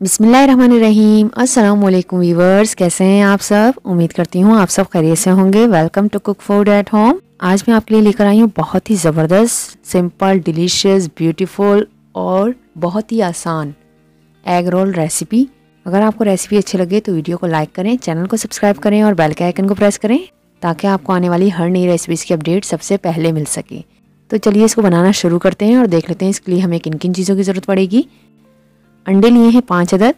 बिस्मिल्लाहिर्रहमानिर्रहीम। अस्सलाम वालेकुम व्यूवर्स, कैसे हैं आप सब। उम्मीद करती हूँ आप सब खैरियत से होंगे। Welcome to cook food at home. आज मैं आपके लिए लेकर आई हूँ बहुत ही ज़बरदस्त, सिंपल, डिलीशियस, ब्यूटीफुल और बहुत ही आसान एग रोल रेसिपी। अगर आपको रेसिपी अच्छी लगे तो वीडियो को लाइक करें, चैनल को सब्सक्राइब करें और बेल के आइकन को प्रेस करें ताकि आपको आने वाली हर नई रेसिपीज़ की अपडेट सबसे पहले मिल सके। तो चलिए इसको बनाना शुरू करते हैं और देख लेते हैं इसके लिए हमें किन किन चीज़ों की ज़रूरत पड़ेगी। अंडे लिए हैं 5 अदद,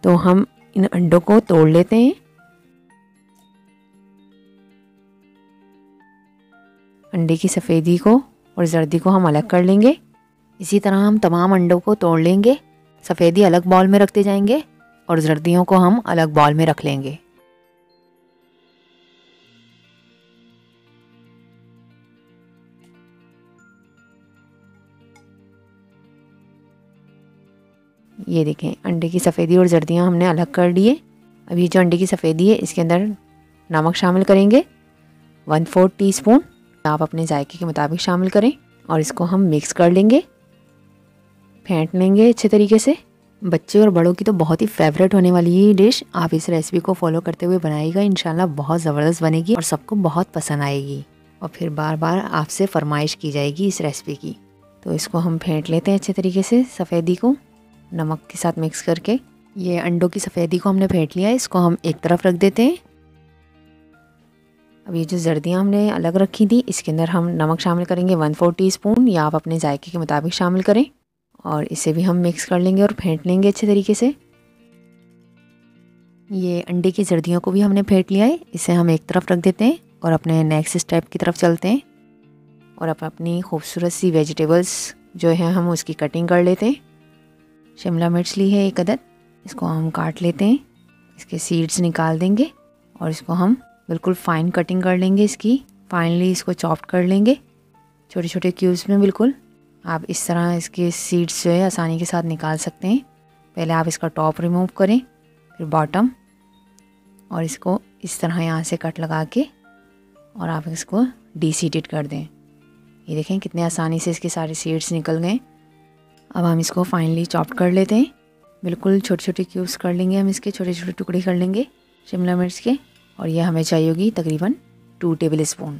तो हम इन अंडों को तोड़ लेते हैं। अंडे की सफ़ेदी को और जर्दी को हम अलग कर लेंगे। इसी तरह हम तमाम अंडों को तोड़ लेंगे। सफ़ेदी अलग बाउल में रखते जाएंगे और जर्दियों को हम अलग बाउल में रख लेंगे। ये देखें, अंडे की सफ़ेदी और जर्दियाँ हमने अलग कर लिए। अब ये जो अंडे की सफ़ेदी है इसके अंदर नमक शामिल करेंगे 1/4 टीस्पून। आप अपने जायके के मुताबिक शामिल करें और इसको हम मिक्स कर लेंगे, फेंट लेंगे अच्छे तरीके से। बच्चे और बड़ों की तो बहुत ही फेवरेट होने वाली ये डिश। आप इस रेसिपी को फॉलो करते हुए बनाइएगा, इंशाल्लाह बहुत ज़बरदस्त बनेगी और सबको बहुत पसंद आएगी और फिर बार बार आपसे फरमाइश की जाएगी इस रेसिपी की। तो इसको हम फेंट लेते हैं अच्छे तरीके से, सफ़ेदी को नमक के साथ मिक्स करके। ये अंडों की सफ़ेदी को हमने फेंट लिया है, इसको हम एक तरफ रख देते हैं। अब ये जो जर्दियाँ हमने अलग रखी थी इसके अंदर हम नमक शामिल करेंगे 1/4 टीस्पून, या आप अपने जायके के मुताबिक शामिल करें और इसे भी हम मिक्स कर लेंगे और फेंट लेंगे अच्छे तरीके से। ये अंडे की जर्दियों को भी हमने फेंट लिया है, इसे हम एक तरफ रख देते हैं और अपने नेक्स्ट स्टेप की तरफ चलते हैं और अपनी खूबसूरत सी वेजिटेबल्स जो है हम उसकी कटिंग कर लेते हैं। शिमला मिर्च ली है 1 अदद, इसको हम काट लेते हैं, इसके सीड्स निकाल देंगे और इसको हम बिल्कुल फ़ाइन कटिंग कर लेंगे। इसकी फाइनली इसको चॉप कर लेंगे छोटे छोटे क्यूब्स में। बिल्कुल आप इस तरह इसके सीड्स जो है आसानी के साथ निकाल सकते हैं। पहले आप इसका टॉप रिमूव करें, फिर बॉटम, और इसको इस तरह यहाँ से कट लगा के और आप इसको डीसीडेड कर दें। ये देखें कितने आसानी से इसके सारे सीड्स निकल गए। अब हम इसको फाइनली चॉप कर लेते हैं, बिल्कुल छोटे छोटे क्यूब्स कर लेंगे हम, इसके छोटे छोटे टुकड़े कर लेंगे शिमला मिर्च के। और ये हमें चाहिए होगी तकरीबन 2 टेबल स्पून।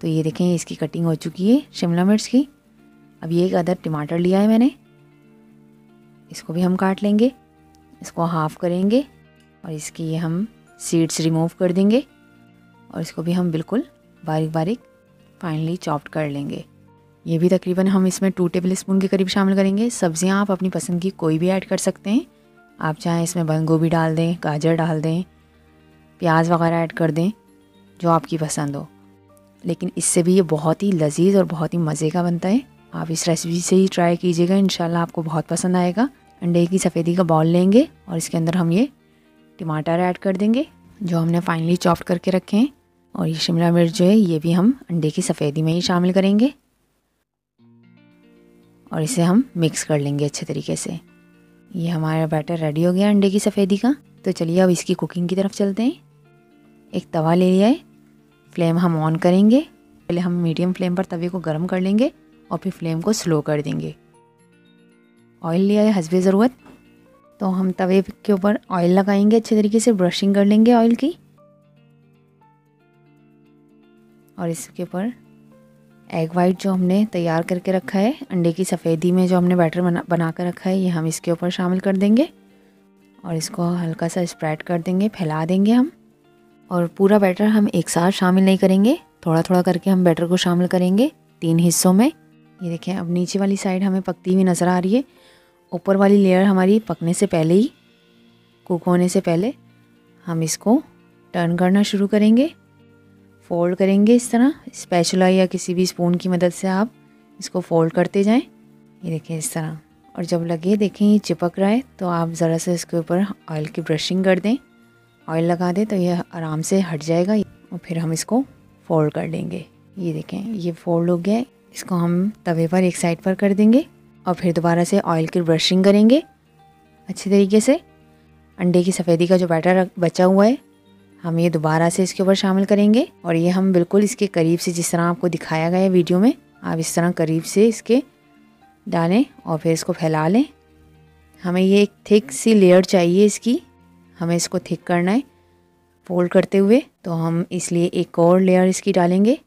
तो ये देखें इसकी कटिंग हो चुकी है शिमला मिर्च की। अब ये 1 अदद टमाटर लिया है मैंने, इसको भी हम काट लेंगे, इसको हाफ़ करेंगे और इसकी ये हम सीड्स रिमूव कर देंगे और इसको भी हम बिल्कुल बारीक बारीक फाइनली चॉप्ड कर लेंगे। ये भी तकरीबन हम इसमें 2 टेबल स्पून के करीब शामिल करेंगे। सब्जियां आप अपनी पसंद की कोई भी ऐड कर सकते हैं। आप चाहें इसमें बंद गोभी डाल दें, गाजर डाल दें, प्याज वगैरह ऐड कर दें, जो आपकी पसंद हो। लेकिन इससे भी ये बहुत ही लजीज और बहुत ही मज़े का बनता है। आप इस रेसिपी से ही ट्राई कीजिएगा, इंशाल्लाह आपको बहुत पसंद आएगा। अंडे की सफ़ेदी का बाउल लेंगे और इसके अंदर हम ये टमाटर ऐड कर देंगे जो हमने फाइनली चॉप करके रखे हैं, और ये शिमला मिर्च जो है ये भी हम अंडे की सफ़ेदी में ही शामिल करेंगे और इसे हम मिक्स कर लेंगे अच्छे तरीके से। ये हमारा बैटर रेडी हो गया अंडे की सफ़ेदी का। तो चलिए अब इसकी कुकिंग की तरफ चलते हैं। एक तवा ले लिया है, फ्लेम हम ऑन करेंगे। पहले हम मीडियम फ्लेम पर तवे को गर्म कर लेंगे और फिर फ्लेम को स्लो कर देंगे। ऑयल लिया है हस्बे ज़रूरत, तो हम तवे के ऊपर ऑयल लगाएंगे, अच्छे तरीके से ब्रशिंग कर लेंगे ऑयल की। और इसके ऊपर एग वाइट जो हमने तैयार करके रखा है अंडे की सफ़ेदी में, जो हमने बैटर बना कर रखा है, ये हम इसके ऊपर शामिल कर देंगे और इसको हल्का सा स्प्रेड कर देंगे, फैला देंगे हम। और पूरा बैटर हम एक साथ शामिल नहीं करेंगे, थोड़ा थोड़ा करके हम बैटर को शामिल करेंगे 3 हिस्सों में। ये देखें अब नीचे वाली साइड हमें पकती हुई नज़र आ रही है। ऊपर वाली लेयर हमारी पकने से पहले ही, कुक होने से पहले, हम इसको टर्न करना शुरू करेंगे, फोल्ड करेंगे इस तरह। स्पैचुला या किसी भी स्पून की मदद से आप इसको फोल्ड करते जाएं। ये देखें इस तरह। और जब लगे देखें ये चिपक रहा है तो आप ज़रा से इसके ऊपर ऑयल की ब्रशिंग कर दें, ऑयल लगा दें तो ये आराम से हट जाएगा और फिर हम इसको फोल्ड कर लेंगे। ये देखें ये फोल्ड हो गया है, इसको हम तवे पर एक साइड पर कर देंगे और फिर दोबारा से ऑयल की ब्रशिंग करेंगे अच्छे तरीके से। अंडे की सफ़ेदी का जो बैटर बचा हुआ है हम ये दोबारा से इसके ऊपर शामिल करेंगे और ये हम बिल्कुल इसके करीब से, जिस तरह आपको दिखाया गया है वीडियो में, आप इस तरह करीब से इसके डालें और फिर इसको फैला लें हमें ये एक थिक सी लेयर चाहिए इसकी, हमें इसको थिक करना है फोल्ड करते हुए। तो हम इसलिए एक और लेयर इसकी डालेंगे।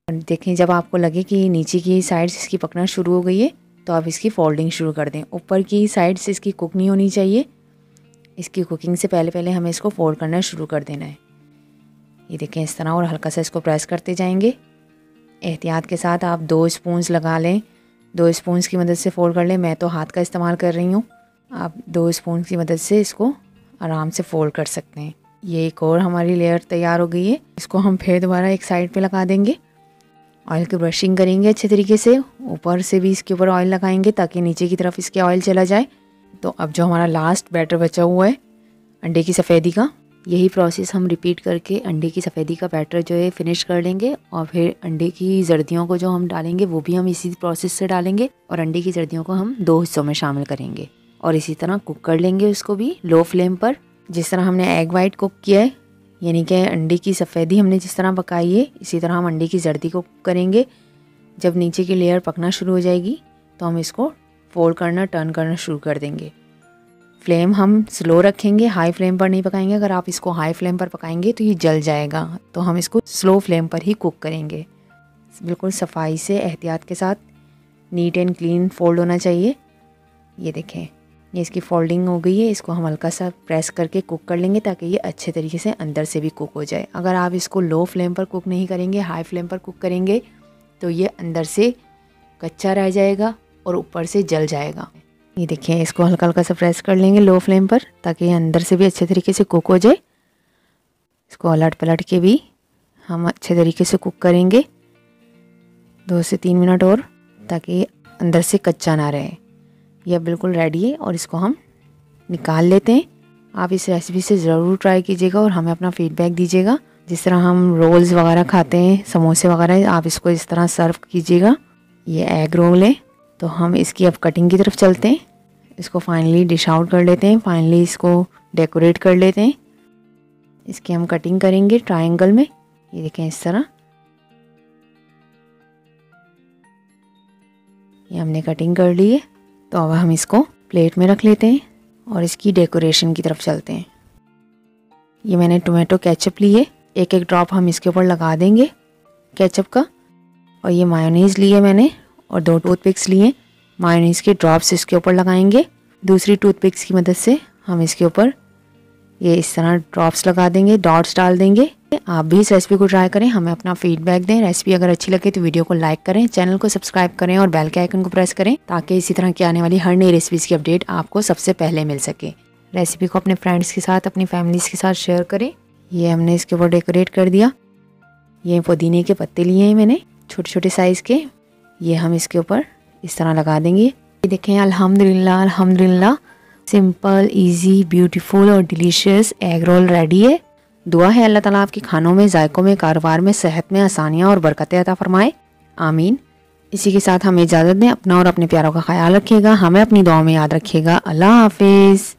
देखें जब आपको लगे कि नीचे की साइड्स इसकी पकना शुरू हो गई है तो आप इसकी फोल्डिंग शुरू कर दें। ऊपर की साइड्स इसकी कुक नहीं होनी चाहिए, इसकी कुकिंग से पहले पहले हमें इसको फोल्ड करना शुरू कर देना है। ये देखें इस तरह, और हल्का सा इसको प्रेस करते जाएंगे। एहतियात के साथ आप 2 स्पून्स लगा लें, 2 स्पून्स की मदद से फोल्ड कर लें। मैं तो हाथ का इस्तेमाल कर रही हूँ, आप 2 स्पून की मदद से इसको आराम से फोल्ड कर सकते हैं। ये एक और हमारी लेयर तैयार हो गई है। इसको हम फिर दोबारा एक साइड पे लगा देंगे। ऑयल की ब्रशिंग करेंगे अच्छे तरीके से, ऊपर से भी इसके ऊपर ऑयल लगाएंगे ताकि नीचे की तरफ इसके ऑयल चला जाए। तो अब जो हमारा लास्ट बैटर बचा हुआ है अंडे की सफ़ेदी का, यही प्रोसेस हम रिपीट करके अंडे की सफ़ेदी का बैटर जो है फिनिश कर लेंगे। और फिर अंडे की जर्दियों को जो हम डालेंगे वो भी हम इसी प्रोसेस से डालेंगे, और अंडे की जर्दियों को हम 2 हिस्सों में शामिल करेंगे और इसी तरह कुक कर लेंगे उसको भी लो फ्लेम पर। जिस तरह हमने एग वाइट कुक किया है, यानी कि अंडे की सफ़ेदी हमने जिस तरह पकाई है, इसी तरह हम अंडे की जर्दी को कुक करेंगे। जब नीचे की लेयर पकना शुरू हो जाएगी तो हम इसको फोल्ड करना, टर्न करना शुरू कर देंगे। फ्लेम हम स्लो रखेंगे, हाई फ्लेम पर नहीं पकाएंगे। अगर आप इसको हाई फ्लेम पर पकाएंगे तो ये जल जाएगा, तो हम इसको स्लो फ्लेम पर ही कुक करेंगे। बिल्कुल सफाई से, एहतियात के साथ, नीट एंड क्लीन फोल्ड होना चाहिए। ये देखें, ये इसकी फोल्डिंग हो गई है। इसको हम हल्का सा प्रेस करके कुक कर लेंगे ताकि ये अच्छे तरीके से अंदर से भी कुक हो जाए। अगर आप इसको लो फ्लेम पर कुक नहीं करेंगे, हाई फ्लेम पर कुक करेंगे तो ये अंदर से कच्चा रह जाएगा और ऊपर से जल जाएगा। ये देखिए, इसको हल्का हल्का सा प्रेस कर लेंगे लो फ्लेम पर ताकि ये अंदर से भी अच्छे तरीके से कुक हो जाए। इसको अलट पलट के भी हम अच्छे तरीके से कुक करेंगे 2 से 3 मिनट और, ताकि अंदर से कच्चा ना रहे। यह बिल्कुल रेडी है और इसको हम निकाल लेते हैं। आप इस रेसिपी से ज़रूर ट्राई कीजिएगा और हमें अपना फीडबैक दीजिएगा। जिस तरह हम रोल्स वगैरह खाते हैं, समोसे वगैरह, आप इसको इस तरह सर्व कीजिएगा। ये एग रोल है, तो हम इसकी अब कटिंग की तरफ चलते हैं। इसको फाइनली डिश आउट कर लेते हैं, फाइनली इसको डेकोरेट कर लेते हैं। इसकी हम कटिंग करेंगे ट्रायंगल में। ये देखें इस तरह, ये हमने कटिंग कर ली है। तो अब हम इसको प्लेट में रख लेते हैं और इसकी डेकोरेशन की तरफ चलते हैं। ये मैंने टोमेटो केचप ली है, एक एक ड्रॉप हम इसके ऊपर लगा देंगे केचप का। और ये मायोनीज़ ली है मैंने और 2 टूथपिक्स लिए, मायोनीज़ के ड्रॉप्स इसके ऊपर लगाएंगे। दूसरी टूथपिक्स की मदद से हम इसके ऊपर ये इस तरह ड्रॉप्स लगा देंगे, डॉट्स डाल देंगे। आप भी इस रेसिपी को ट्राई करें, हमें अपना फीडबैक दें। रेसिपी अगर अच्छी लगे तो वीडियो को लाइक करें, चैनल को सब्सक्राइब करें और बेल के आइकन को प्रेस करें ताकि इसी तरह की आने वाली हर नई रेसिपीज़ की अपडेट आपको सबसे पहले मिल सके। रेसिपी को अपने फ्रेंड्स के साथ, अपनी फैमिलीज़ के साथ शेयर करें। ये हमने इसके ऊपर डेकोरेट कर दिया। ये पुदीने के पत्ते लिए हैं मैंने, छोटे छोटे साइज़ के, ये हम इसके ऊपर इस तरह लगा देंगे। ये देखें, अल्हम्दुलिल्लाह अल्हम्दुलिल्लाह, सिंपल, इजी, ब्यूटीफुल और डिलीशियस एग रोल रेडी है। दुआ है अल्लाह ताला आपके खानों में, जायकों में, कारोबार में, सेहत में आसानियाँ और बरकतें अता फरमाए, आमीन। इसी के साथ हमें इजाज़त दें। अपना और अपने प्यारों का ख्याल रखिएगा, हमें अपनी दुआओं में याद रखिएगा। अल्लाह हाफिज़।